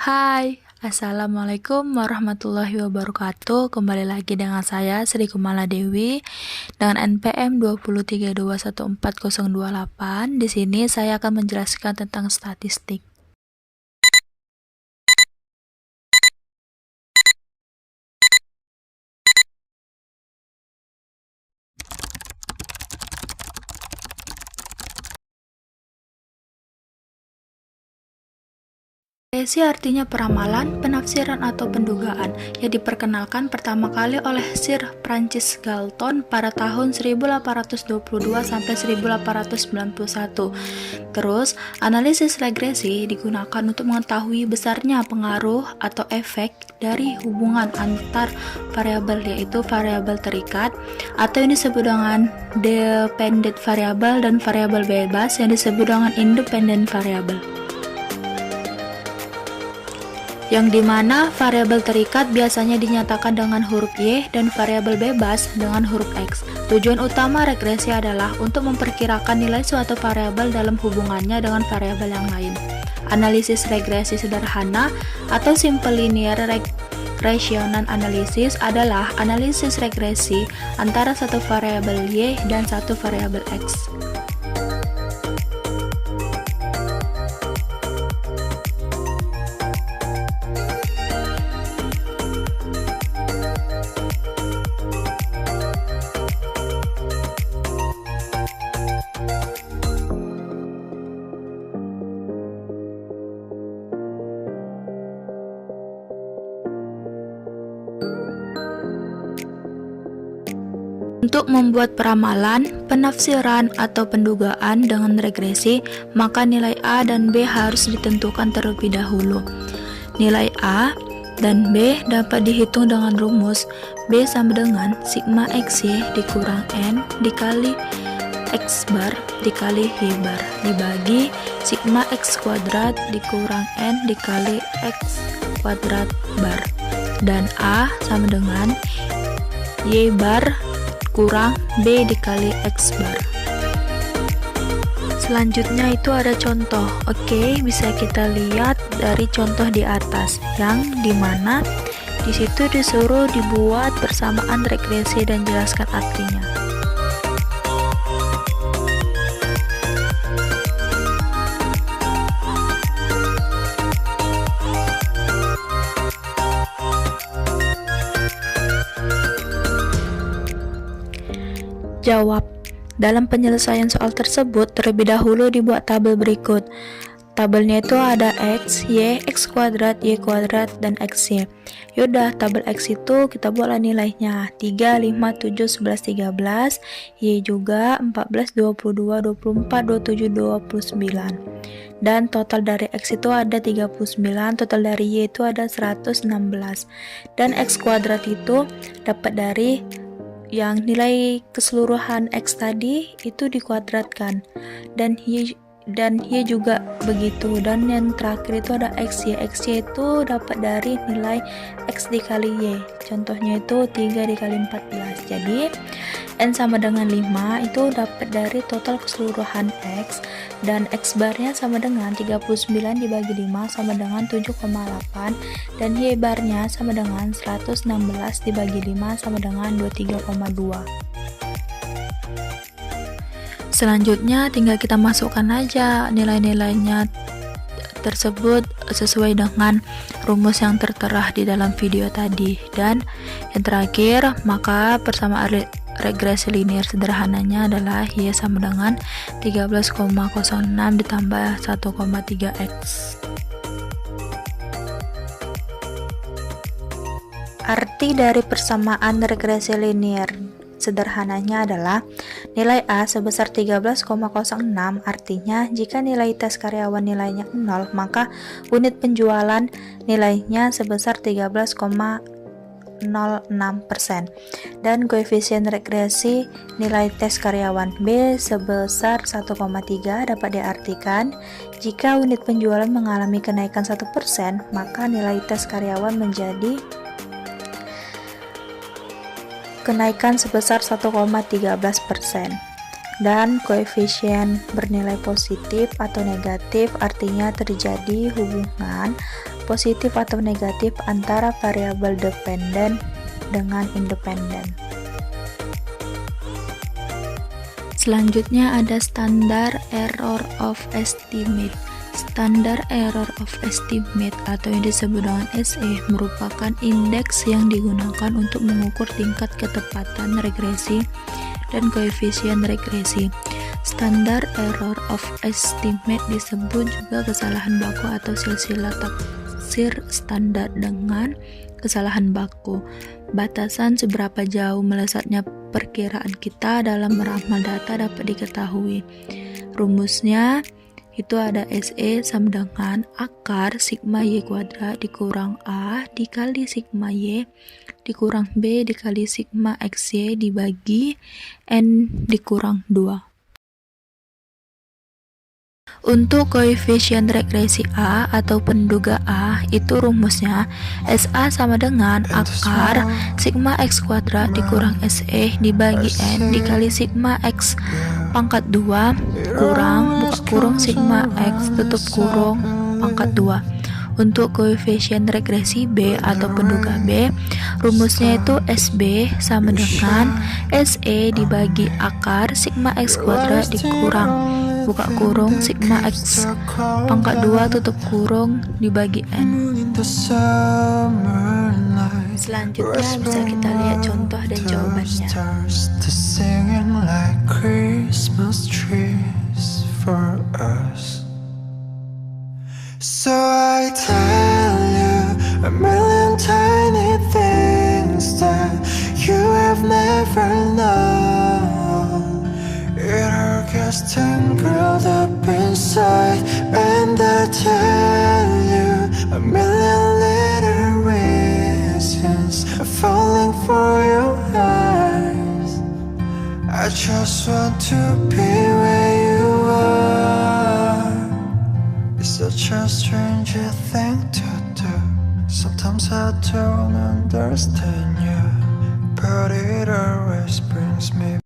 Hai, Assalamualaikum warahmatullahi wabarakatuh. Kembali lagi dengan saya Sri Kumala Dewi dengan NPM 233214028. Di sini saya akan menjelaskan tentang statistik. Regresi artinya peramalan, penafsiran atau pendugaan yang diperkenalkan pertama kali oleh Sir Francis Galton pada tahun 1822 sampai 1891. Terus, analisis regresi digunakan untuk mengetahui besarnya pengaruh atau efek dari hubungan antar variabel, yaitu variabel terikat atau yang disebut dengan dependent variable dan variabel bebas yang disebut dengan independent variable, yang dimana variabel terikat biasanya dinyatakan dengan huruf Y dan variabel bebas dengan huruf X. Tujuan utama regresi adalah untuk memperkirakan nilai suatu variabel dalam hubungannya dengan variabel yang lain. Analisis regresi sederhana atau simple linear regression analysis adalah analisis regresi antara satu variabel Y dan satu variabel X. Untuk membuat peramalan, penafsiran, atau pendugaan dengan regresi, maka nilai A dan B harus ditentukan terlebih dahulu. Nilai A dan B dapat dihitung dengan rumus B sama dengan sigma XY dikurang N dikali X bar dikali Y bar dibagi sigma X kuadrat dikurang N dikali X kuadrat bar, dan A sama dengan Y bar kurang B dikali X bar. Selanjutnya itu ada contoh. Oke, bisa kita lihat dari contoh di atas, yang dimana disitu disuruh dibuat persamaan regresi dan jelaskan artinya. Jawab. Dalam penyelesaian soal tersebut, terlebih dahulu dibuat tabel berikut. Tabelnya itu ada X, Y, X kuadrat, Y kuadrat, dan XY. Yaudah, tabel X itu kita buatlah nilainya 3, 5, 7, 11, 13. Y juga 14, 22, 24, 27, 29. Dan total dari X itu ada 39, total dari Y itu ada 116. Dan X kuadrat itu dapat dari yang nilai keseluruhan X tadi itu dikuadratkan, dan Y juga begitu. Dan yang terakhir itu ada XY. XY itu dapat dari nilai X dikali Y, contohnya itu 3 dikali 14. Jadi N sama dengan 5 itu dapat dari total keseluruhan X, dan X barnya sama dengan 39 dibagi 5 sama dengan 7,8, dan Y barnya sama dengan 116 dibagi 5 sama dengan 23,2. Selanjutnya tinggal kita masukkan aja nilai-nilainya tersebut sesuai dengan rumus yang tertera di dalam video tadi. Dan yang terakhir, maka persamaan regresi linear sederhananya adalah Y sama dengan 13,06 ditambah 1,3X. Arti dari persamaan regresi linear sederhananya adalah nilai A sebesar 13,06, artinya jika nilai tes karyawan nilainya 0, maka unit penjualan nilainya sebesar 13,06%, dan koefisien regresi nilai tes karyawan B sebesar 1,3 dapat diartikan jika unit penjualan mengalami kenaikan 1%, maka nilai tes karyawan menjadi kenaikan sebesar 1,13%. Dan koefisien bernilai positif atau negatif artinya terjadi hubungan positif atau negatif antara variabel dependen dengan independen. Selanjutnya ada standar error of estimate. Standar error of estimate atau yang disebut dengan SE merupakan indeks yang digunakan untuk mengukur tingkat ketepatan regresi dan koefisien regresi. Standar error of estimate disebut juga kesalahan baku atau silsilah taksir standar dengan kesalahan baku. Batasan seberapa jauh melesatnya perkiraan kita dalam meramal data dapat diketahui. Rumusnya itu ada SE sama dengan akar sigma Y kuadrat dikurang A dikali sigma Y dikurang B dikali sigma XY dibagi N dikurang 2. Untuk koefisien regresi A atau penduga A itu rumusnya SA sama dengan akar sigma X kuadrat dikurang SE dibagi N dikali sigma X pangkat 2 kurang buka kurung sigma X tutup kurung pangkat 2. Untuk koefisien regresi B atau penduga B rumusnya itu SB sama dengan SE dibagi akar sigma X kuadrat dikurang buka kurung sigma X pangkat 2 tutup kurung dibagi N. Selanjutnya bisa kita lihat contoh dan jawabannya. So I tell you a million tiny things that you have never known. It all gets tangled up inside, and I tell you a million little reasons I'm falling for your eyes. I just want to be where you are. It's such a strange thing to do. Sometimes I don't understand you, but it always brings me